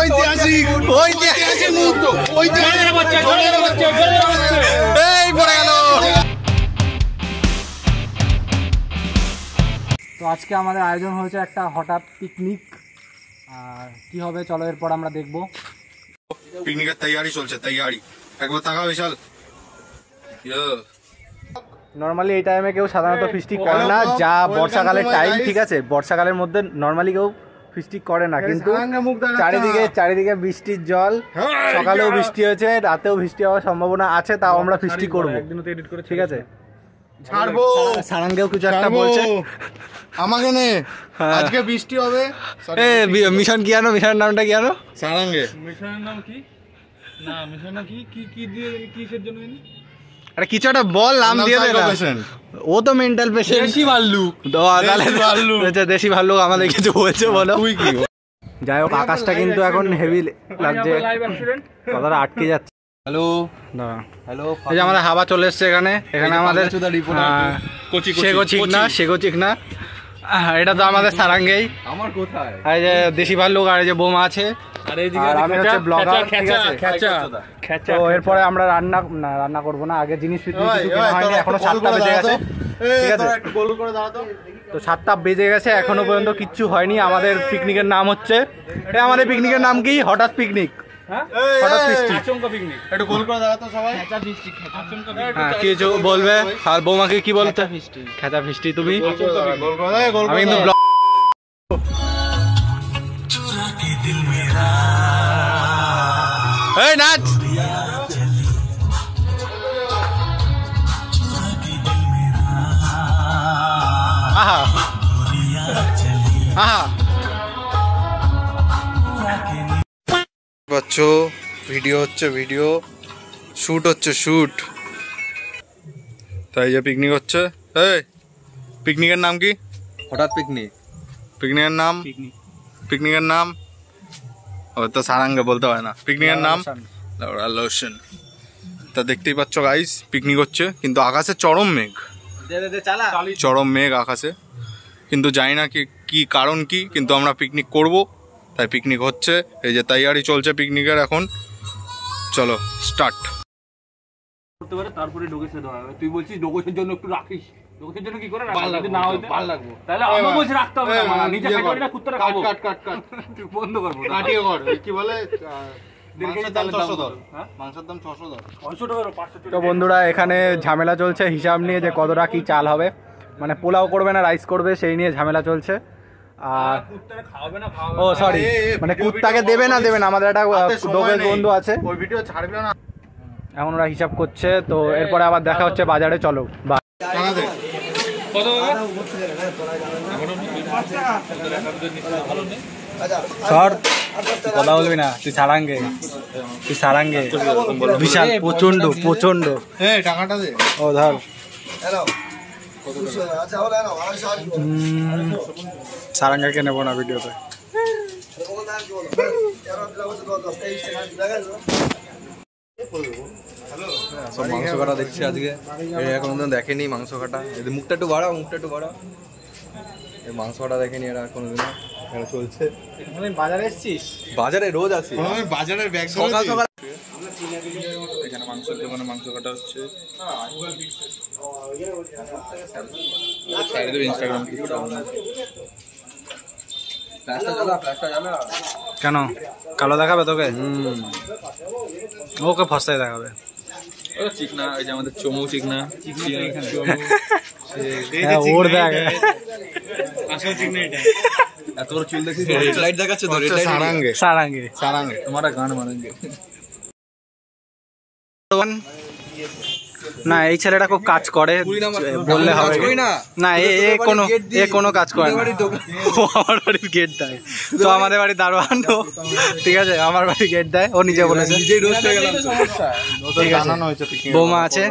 ঐতিহাসিক মুহূর্ত, এই পড়ে গেল। তো আজকে আমাদের আয়োজন হয়েছে একটা হঠাৎ পিকনিক, আর কি হবে চলো এরপর আমরা দেখবো। পিকনিকের তৈয়ারি চলছে, তৈয়ারি একবার তাকাও বিশাল। নর্মালি এই টাইমে কেউ সাধারণত ফিস্টি করে না, যা বর্ষাকালের টাইম, ঠিক আছে, বর্ষাকালের মধ্যে নর্মালি কেউ ফিস্টি করে না, কিন্তু চারিদিকে বৃষ্টির জল, সকালেও বৃষ্টি হয়েছে, রাতেও বৃষ্টি হওয়ার সম্ভাবনা আছে, তাও আমরা ফিস্টি করবো, ঠিক আছে। ছাড়বো, সারাঙ্গেও কিছু একটা বলছে আমাকে নে, আজকে বৃষ্টি হবে। মিশন কি আনো, মিশনের নামটা কি আনো? সারাঙ্গে মিশনের নাম কি? না মিশন না কি কি কি দিয়ে কিসের জন্য? আরে কিছু একটা বল, নাম দিয়ে দে না। ও তো মেন্টাল পেশেন্ট। দেশি ভাল্লুক, দেশি ভাল্লুক আমাদের কিছু বলছে, বলো তুই কি। যাই হোক, আকাশটা কিন্তু এখন হেভি লাগছে, কথাটা আটকে যাচ্ছে। হ্যালো হ্যালো, এই যে আমাদের হাওয়া চলে এসছে এখানে, এখানে আমাদের শেগো চিকনা, এটা তো আমাদের সারাঙ্গেই। আমার কোথায়? এই যে দেশি ভাল্লুক, আর এই যে বোমা আছে, আর এইদিকে আমি হচ্ছে ব্লগার, ঠিক আছে। তো এরপরে আমরা রান্না করবো না, আগে জিনিসপত্র কিছু কেনা হয়নি, এখনো 7টা বেজে গেছে, ঠিক আছে। তো 7টা বেজে গেছে, এখনো পর্যন্ত কিচ্ছু হয়নি। আমাদের পিকনিকের নাম হচ্ছে, আমাদের পিকনিকের নাম কি? হঠাৎ পিকনিক, হঠাৎ ফিস্টি। একটু গোল করে দাঁড়াতো সবাই। হ্যাঁ, কিছু বলবে? আর বৌমাকে কি বলতে? খেচা ফিস্টি। তুমি? আমি কিন্তু ব্লগ এই নাচ। আহা আহা, পাচ্ছ ভিডিও হচ্ছে, ভিডিও শুট হচ্ছে, শুট। তাই যে পিকনিক হচ্ছে। এই পিকনিকের নাম কি? হঠাৎ পিকনিক। পিকনিকের নাম ও তো সারাঙ্গে বলতে হয় না। পিকনিকের নাম লোশন। তা দেখতেই পাচ্ছ গাইস, পিকনিক হচ্ছে, কিন্তু আকাশে চরম মেঘ আকাশে, কিন্তু জানি না কি কারণ কি, কিন্তু আমরা পিকনিক করব, তাই পিকনিক হচ্ছে। এই যে তৈয়ারি চলছে পিকনিকের এখন, চলো স্টার্ট। করতে পারে, তারপরে ডোকেশে দেওয়া হবে। তুই বলছিস ডোকেশের জন্য একটু রাখিস, ডোকেশের জন্য কি করে রাখবো? যদি না হইতে ভালো লাগবে তাহলে আমরা বলছি রাখতে হবে না, নিচে খাইতে না, কুত্তারা খাবো। কাট তুই বন্ধ করব, কাটিয়ে কর। কি বলে তো বন্ধুরা, এখানে ঝামেলা চলছে হিসাব নিয়ে, যে কতটা কি চাল হবে, মানে পোলাও করবে না রাইস করবে, সেই নিয়ে ঝামেলা চলছে। আর ও সরি, মানে কুত্তাকে দেবে না, আমাদের একটা ডোগের বন্ধু আছে, ওই ভিডিও ছাড়বে না, এখন ওরা হিসাব করছে। তো এরপরে আবার দেখা হচ্ছে বাজারে, চলো। সর, কথা বলবি না, তুই সারাঙ্গে বিশাল প্রচন্ড। টাকাটা দে। ও ধর, সারাঙ্গাকে নেবো না ভিডিওতে। সব মাংস কাটা দেখছি আজকে, এখন দেখেনি মাংস কাটা। মুখটা একটু বাড়াও, এই মাংস কাটা দেখেনি এরা কোনোদিনও, এখানে চলছে। বাজারে এসছিস? বাজারে রোজ আসি, বাজারের ব্যাগ সকাল এখানে মাংসের দোকানে মাংস কাটা হচ্ছে। ইনস্টাগ্রাম কেন কালো দেখাবে তোকে? ওকে ফসাই দেখাবে। চিকনা, এই যে আমাদের চমু চিকনা, ওর দেখ এত বড় চুল দেখি, লাইট দেখাচ্ছে তো, সারাঙ্গে তোমার গান মানেঙ্গে না। এই ছেলেটা খুব কাজ করে বললে হবে না, এ কোনো কাজ করে না। আমার বাড়ির গেট দেয়, তো আমাদের বাড়ির দারোয়ান, ঠিক আছে, আমার বাড়ির গেট দেয়, ও নিজে বলেছে। বৌমা আছে,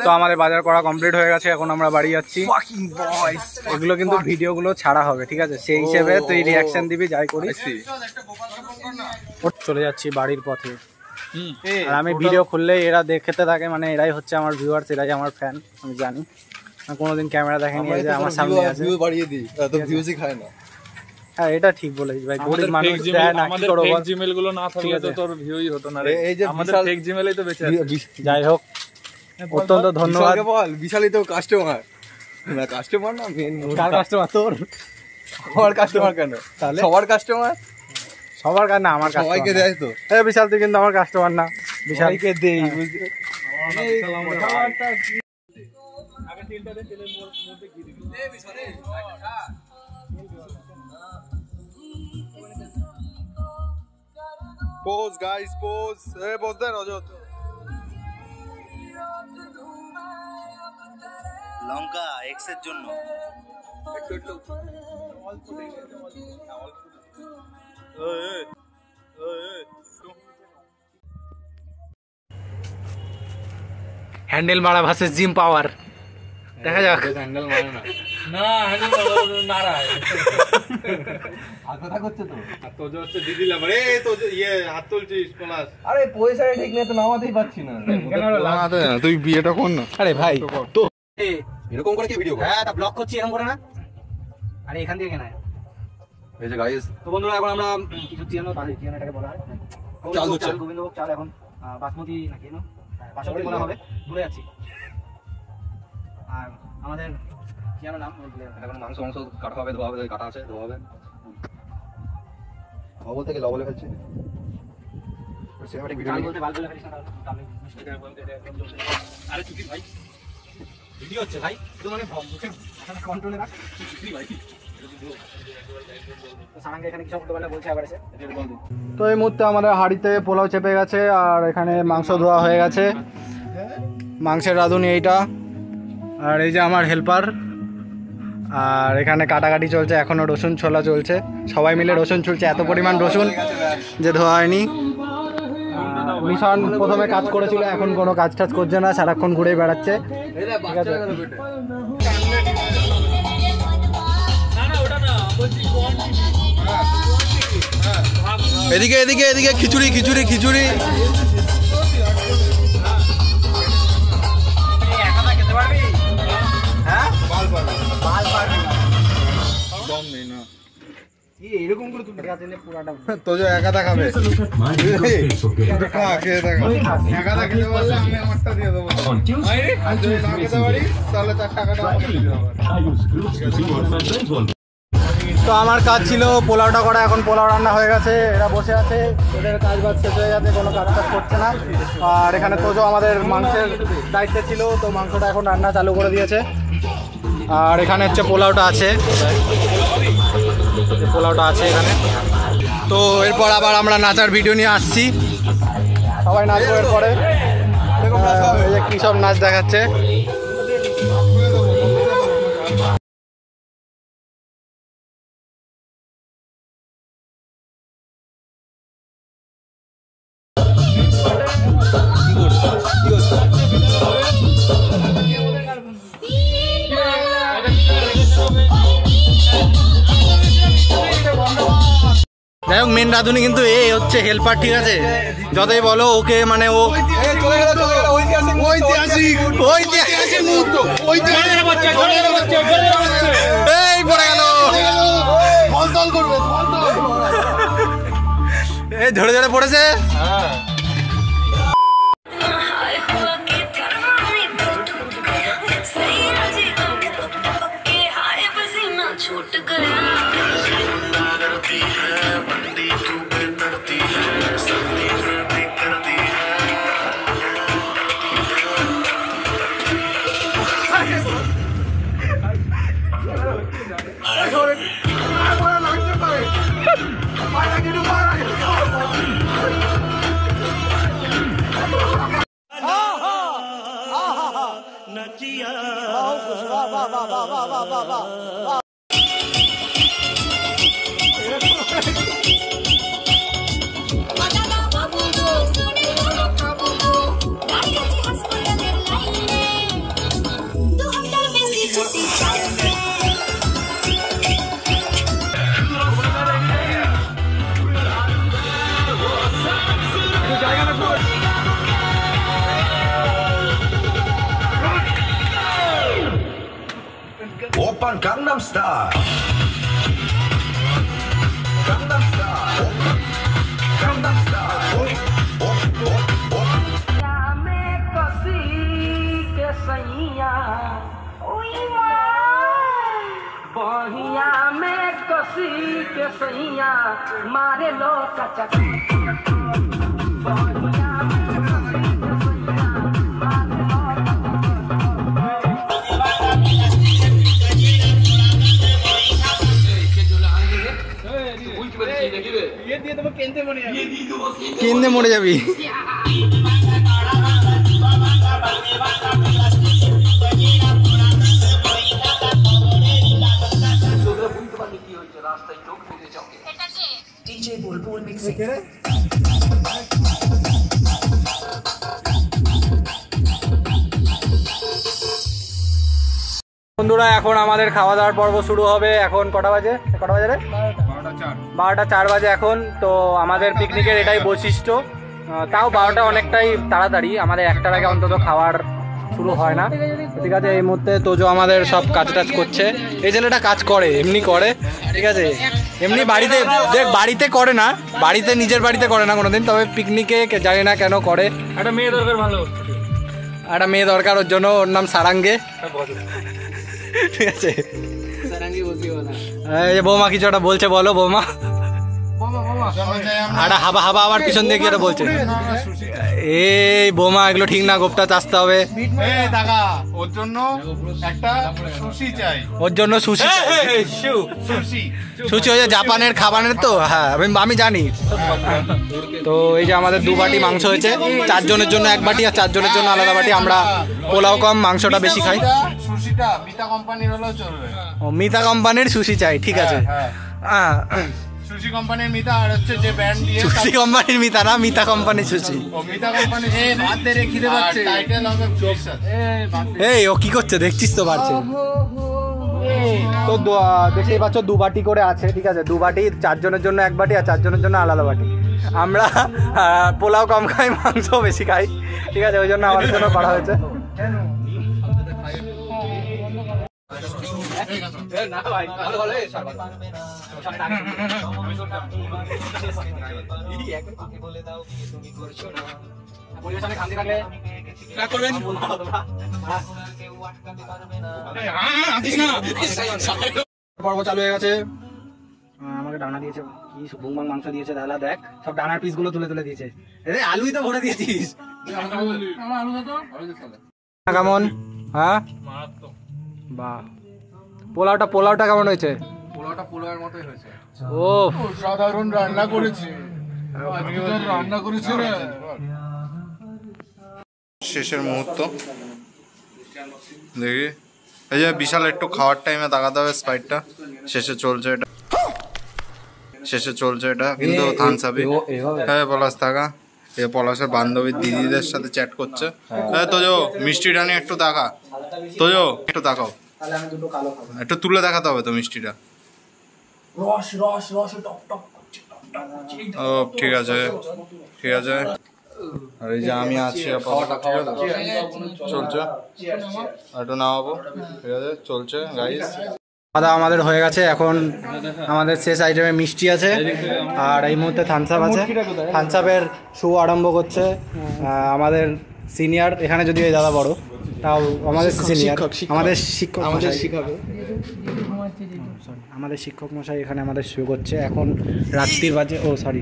তো আমাদের বাজার করা কমপ্লিট হয়ে গেছে, এখন আমরা বাড়ি যাচ্ছি। এগুলো কিন্তু ভিডিওগুলো ছাড়া হবে, ঠিক আছে, সেই হিসেবে তুই রিয়াকশন দিবি, যাই করিস। চলে যাচ্ছি বাড়ির পথে। আর আমি ভিডিও খুললে এরা দেখতে থাকে, মানে এরাই হচ্ছে আমার ভিউয়ার্স, এরাই আমার ফ্যান, আমি জানি। কোনোদিন ক্যামেরা দেখেনি যে আমার সামনে আছে, ভিউ বাড়িয়ে দিই, তো ভিউজই খায় না। হ্যাঁ এটা ঠিক বলেছিস ভাই, গরিব মানুষ দেয় না, কি করব? জিমেল গুলো না থাকলে তো তোর ভিউই হতো না রে। এই যে আমাদের ফেক জিমেলই তো বেঁচে আছে। যাই হোক, অত্যন্ত ধন্যবাদ। বল বিশালই তো কাস্টমার না, কাস্টমার না মেন। কার কাস্টমার? তোর? আমার কাস্টমার কেন? তাহলে সবার কাস্টমার, সবার কার না, আমার কাস্টমার। সবাইকে দেয় তো। এই বিশাল তুই কিন্তু আমার কাস্টমার না, বিশালকে দেই। Pose guys, pose. পোজ দেন অজত। লঙ্কা এক্স এর জন্য হ্যান্ডেল মারা ভার্সেস জিম পাওয়ার, দেখা যাক। হ্যান্ডেল মানে না, না হ্যান্ডেল নাড়ায়। হাত ব্যথা করছে তো। আর তো হচ্ছে দিদি লাভ রে, তো হাত তুলছিস পলাশ। আরে পয়সা ঠিক নেই তো, নামাতেই পাচ্ছি না। তুই বিয়েটা কর না। আরে ভাই তো এরকম করে কি ভিডিও? হ্যাঁ তা ব্লক করছি এরকম করে না। আরে এখান থেকে কেন? এই যে গাইস, তো বন্ধুরা এখন আমরা কিছু চিয়ানো তাহলে চিয়ানো এটাকে বলা হয় চাল দিচ্ছে। গোবিন্দভোগ চাল, এখন বাসমতি নাকি না বাসমতি বলা হবে, ভুলে যাচ্ছি। আর আমাদের চিয়ানো নাম এখন মাংস কাটা হবে, ধোয়া হবে, কাটা আছে, ধোয়া হবে। বলতে গেলে বলে ফেলছে সিনেমাটিক ভিডিও বলতে বাল বলে ফেলিস না, তাহলে মিষ্টি করে বলতে একদম জলদি। আরে চুপি ভাই, ভিডিও হচ্ছে ভাই, তো মানে মুখে কন্ট্রোলে রাখ। চুপি ভাই, তো এই মুহূর্তে আমাদের হাঁড়িতে পোলাও চেপে গেছে, আর এখানে মাংস ধোয়া হয়ে গেছে। মাংসের রাঁধুনি এইটা, আর এই যে আমার হেল্পার। আর এখানে কাটাকাটি চলছে, এখনও রসুন ছোলা চলছে, সবাই মিলে রসুন ছুলছে, এত পরিমাণ রসুন যে ধোয়া হয়নি। মিশন প্রথমে কাজ করেছিল, এখন কোনো কাজ টাজ করছে না, সারাক্ষণ ঘুরে বেড়াচ্ছে। ঠিক আছে, এদিকে এদিকে এদিকে খিচুড়ি খিচুড়ি খিচুড়ি। তো যে একাদা খাবে, একাদা খেতে বললে আমি আমারটা দিয়ে দেবো, তাহলে তার টাকাটা আমাকে দিতে হবে। তো আমার কাজ ছিল পোলাওটা করা, এখন পোলাও রান্না হয়ে গেছে, এরা বসে আছে, এদের কাজ বাজ শেষ হয়ে গেছে, কোনো কাজ টাজ করছে না। আর এখানে তোজো আমাদের মাংসের দায়িত্বে ছিল, তো মাংসটা এখন রান্না চালু করে দিয়েছে। আর এখানে হচ্ছে পোলাওটা আছে, পোলাওটা আছে এখানে। তো এরপর আবার আমরা নাচার ভিডিও নিয়ে আসছি, সবাই নাচবো এরপরে। এই যে কী সব নাচ দেখাচ্ছে। যাই হোক, মেন রাঁধুনি কিন্তু এই হচ্ছে হেল্পার, ঠিক আছে? যতই বলো ওকে, মানে ও এই পড়ে গেল, এই ঝরে ঝরে পড়েছে। on Gangnam Style. Gangnam Style. Gangnam Style. बहिया में कसी के सैया मारे लो कचक কেন্দে মরে যাবি। DJ Bulbul mixing. বন্ধুরা এখন আমাদের খাওয়া দাওয়ার পর্ব শুরু হবে। এখন কটা বাজে রে? 12টা 4 বাজে এখন। তো আমাদের পিকনিকের এটাই বৈশিষ্ট্য, তাও 12টা অনেকটাই তাড়াতাড়ি, আমাদের 1টার আগে অন্তত খাওয়ার শুরু হয় না। ঠিক আছে, এই মুহূর্তে তোজো আমাদের সব কাজ টাজ করছে। এই ছেলেটা কাজ করে, এমনি করে, ঠিক আছে, এমনি বাড়িতে দেখ, বাড়িতে করে না, বাড়িতে নিজের বাড়িতে করে না কোনোদিন, তবে পিকনিকে জানি না কেন করে। একটা মেয়ে দরকার, ভালো একটা মেয়ে দরকার, ওর জন্য ওর নাম সারাঙ্গে, ঠিক আছে। এই বৌমা কিছু একটা বলছে, বলো বৌমা। আরে হাবা হাবা আবার পিছন দিয়ে কি একটা বলছে। এই বৌমা এগুলো ঠিক না, গোপটা চাচতে হবে। ওর জন্য একটা সুশি চাই, ওর জন্য সুশি, সুশি হচ্ছে জাপানের খাবারের তো, হ্যাঁ আমি জানি। তো এই যে আমাদের 2 বাটি মাংস হয়েছে, 4 জনের জন্য 1 বাটি আর 4 জনের জন্য আলাদা বাটি। আমরা পোলাও কম, মাংসটা বেশি খাই। সুশিটা মিতা কোম্পানির হলেও চলবে। ও মিতা কোম্পানির সুশি চাই, ঠিক আছে। হ্যাঁ সুশি কোম্পানির মিতা, আর হচ্ছে যে ব্র্যান্ড দিয়ে সুশি কোম্পানির মিতা না, মিতা কোম্পানির সুশি। ও মিতা কোম্পানি, এই ভাত দে রে, খিদে পাচ্ছে। টাইটেল হবে ফিশার। এই ও কি করছে দেখছিস তো, পারছে তো। দেখতেই পাচ্ছ 2 বাটি করে আছে, ঠিক আছে। 2 বাটি, 4 জনের জন্য 1 বাটি আর 4 জনের জন্য আলাদা বাটি। আমরা পোলাও কম খাই, মাংস বেশি খাই, ঠিক আছে, ওই জন্য আমাদের জন্য করা হয়েছে। পর্ব চালু হয়ে গেছে। আমাকে ডানা দিয়েছে, কি বুংবাং মাংস দিয়েছে, দাদা দেখ সব ডানার পিস গুলো তুলে তুলে দিয়েছে। আলুই তো ভরে দিয়েছিস। কেমন? হ্যাঁ বাহ, পোলাওটা কেমন হয়েছে? পোলাওয়ের মতোই হয়েছে। ও সাধারণ রান্না করেছে, রান্না করেছে রে। শেষের মুহূর্ত দেখি, এই যে বিশাল একটু খাওয়ার টাইমে তাকাতে হবে। স্প্রাইটটা শেষে চলছে এটা, কিন্তু থামস আপই। হ্যাঁ পলাশ থাকা, এ পলাশের বান্ধবীর দিদিদের সাথে চ্যাট করছে। হ্যাঁ তোজো মিষ্টিটা নিয়ে একটু তাকা, তোজো একটু তাকাও, একটু তুলে দেখাতে হবে তো মিষ্টিটা। ও ঠিক আছে। আর এই যে আমি আছি, চলছে একটু নামাবো, ঠিক আছে, চলছে গাইস। খাওয়া দাওয়া আমাদের হয়ে গেছে। এখন আমাদের শেষ আইটেমে মিষ্টি আছে, আর এই মুহূর্তে থামস আপ আছে। থামস আপের শো আরম্ভ করছে আমাদের সিনিয়র, এখানে যদি এই দাদা বড়, তাও আমাদের সিনিয়র, আমাদের শিক্ষক, আমাদের শিক্ষক মশাই এখানে আমাদের শো করছে। এখন রাত্রির বাজে, ও সরি,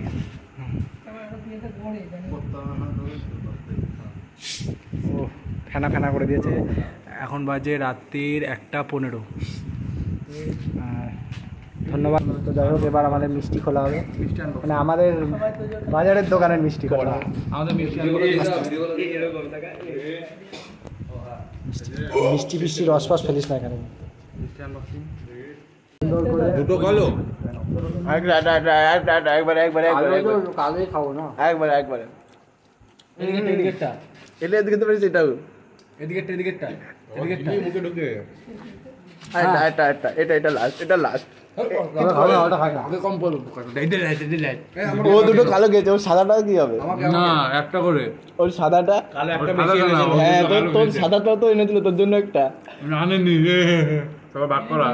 ও ফেনা করে দিয়েছে। এখন বাজে রাত্রির 1:15। ধন্যবাদ। তো যাই হোক, এবার আমাদের মিষ্টি খোলা হবে, মানে আমাদের বাজারের দোকানের মিষ্টি খোলা হবে। মিষ্টি রস ফস ফেলিস না এখানে। দুটো কালো একবারে কালোই খাবো না, একবারে এদিকেরটা এদিকে তো পেরেছি, এটাও এদিকেরটা মুখে ঢুকে এটা লাস্ট। ও দুটো কালো গেছে, ওর সাদাটা কি হবে? না একটা করে ওর সাদাটা হ্যাঁ, তোর সাদাটাও তো এনেছিল তোর জন্য একটা। আনেনি সবাই ভাগ করা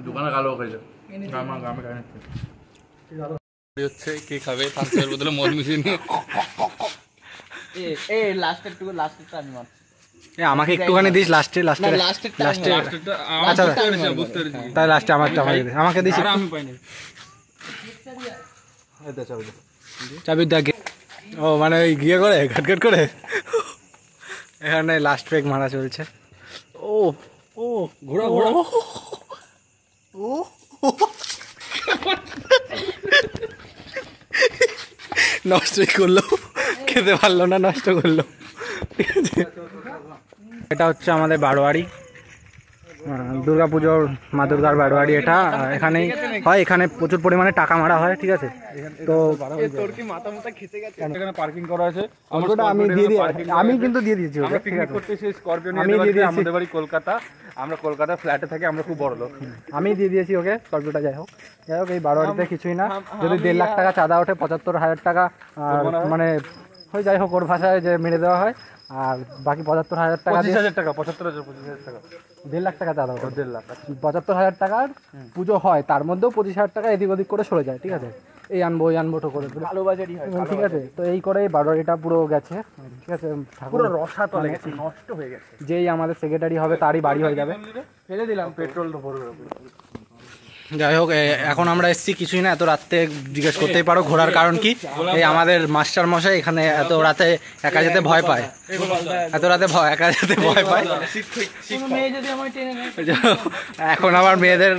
দোকানে কালো খাইছে গ্রামে খাইছে হচ্ছে কে খাবে থামসের বদলে মদ মিশিয়ে নিয়ে আমাকে একটুখানি দিস লাস্টে লাস্টে আচ্ছা তাই লাস্টে আমাকে দিস। আমি পাইনি চাবি দেখে ও মানে ওই গিয়ে করে ঘাটঘাট করে এখানে লাস্ট পেক মারা চলছে। ও ও ঘোড়া ঘোড়া ও নষ্টই করলো, খেতে পারলো না, নষ্ট করলো। ঠিক আছে, এটা হচ্ছে আমাদের বারোয়ারি, দুর্গা পুজোর মা দুর্গার বারোয়ারি। এটা এখানেই হয়, এখানে প্রচুর পরিমাণে টাকা মারা হয়। ঠিক আছে, তো এখানে পার্কিং করা আছে আমি দিয়ে দিই, আমি কিন্তু দিয়ে দিয়েছি। আমরা পিকনিক করতে এসে স্করপিও নিয়ে যেতে পারি। আমাদের বাড়ি কলকাতা, আমরা কলকাতা ফ্ল্যাটে থাকি, আমরা খুব বড় লোক। আমি দিয়ে দিয়েছি ওকে স্করপিওটা। যাই হোক এই বারোয়ারিতে কিছুই না, যদি 1.5 লাখ টাকা চাঁদা ওঠে 75,000 টাকা মানে হয়, যাই হোক ওর ভাষায় যে মেরে দেওয়া হয়, আর বাকি 75,000 টাকা 25,000 টাকা 75,000 25,000 টাকা 1.5 লাখ টাকা চাঁদা ওঠে। 1.5 লাখ 75,000 টাকার পুজো হয়, তার মধ্যেও 25,000 টাকা এদিক ওদিক করে সরে যায়। ঠিক আছে, এই আনবো ওই আনবো তো করে ভালো বাজারই হয়। ঠিক আছে, তো এই করে বারোয়ারিটা পুরো গেছে। ঠিক আছে, পুরো রসাতলে গেছে, নষ্ট হয়ে গেছে। যেই আমাদের সেক্রেটারি হবে তারই বাড়ি হয়ে যাবে। ফেলে দিলাম পেট্রোল তো ভরে। যাই হোক এখন আমরা এসেছি কিছুই না, এত রাতে জিজ্ঞেস করতেই পারো ঘোরার কারণ কি। এই আমাদের মাস্টার মশাই এখানে এত রাতে একা যেতে ভয় পায়, এত রাতে একা যেতে ভয় পায়। এখন আবার মেয়েদের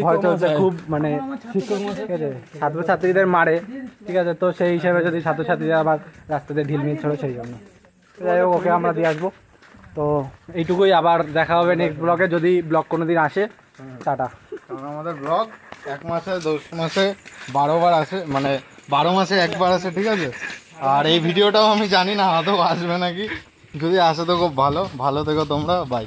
ভয় চলছে খুব, মানে শিক্ষক ঠিক আছে, ছাত্রছাত্রীদের মারে। ঠিক আছে, তো সেই হিসেবে যদি ছাত্রছাত্রীরা আবার রাস্তাতে ঢিলমিল ছড়ে সেই জন্য। যাই হোক ওকে আমরা দিয়ে আসবো। তো এইটুকুই, আবার দেখা হবে নেক্সট ব্লগে, যদি ব্লগ কোনো দিন আসে। টাটা। কারণ আমাদের ব্লগ 1 মাসে 10 মাসে 12 বার আসে, মানে 12 মাসে একবার আসে। ঠিক আছে, আর এই ভিডিওটাও আমি জানি না আদৌ আসবে নাকি, যদি আসে তো খুব ভালো। ভালো থেকো তোমরা, বাই।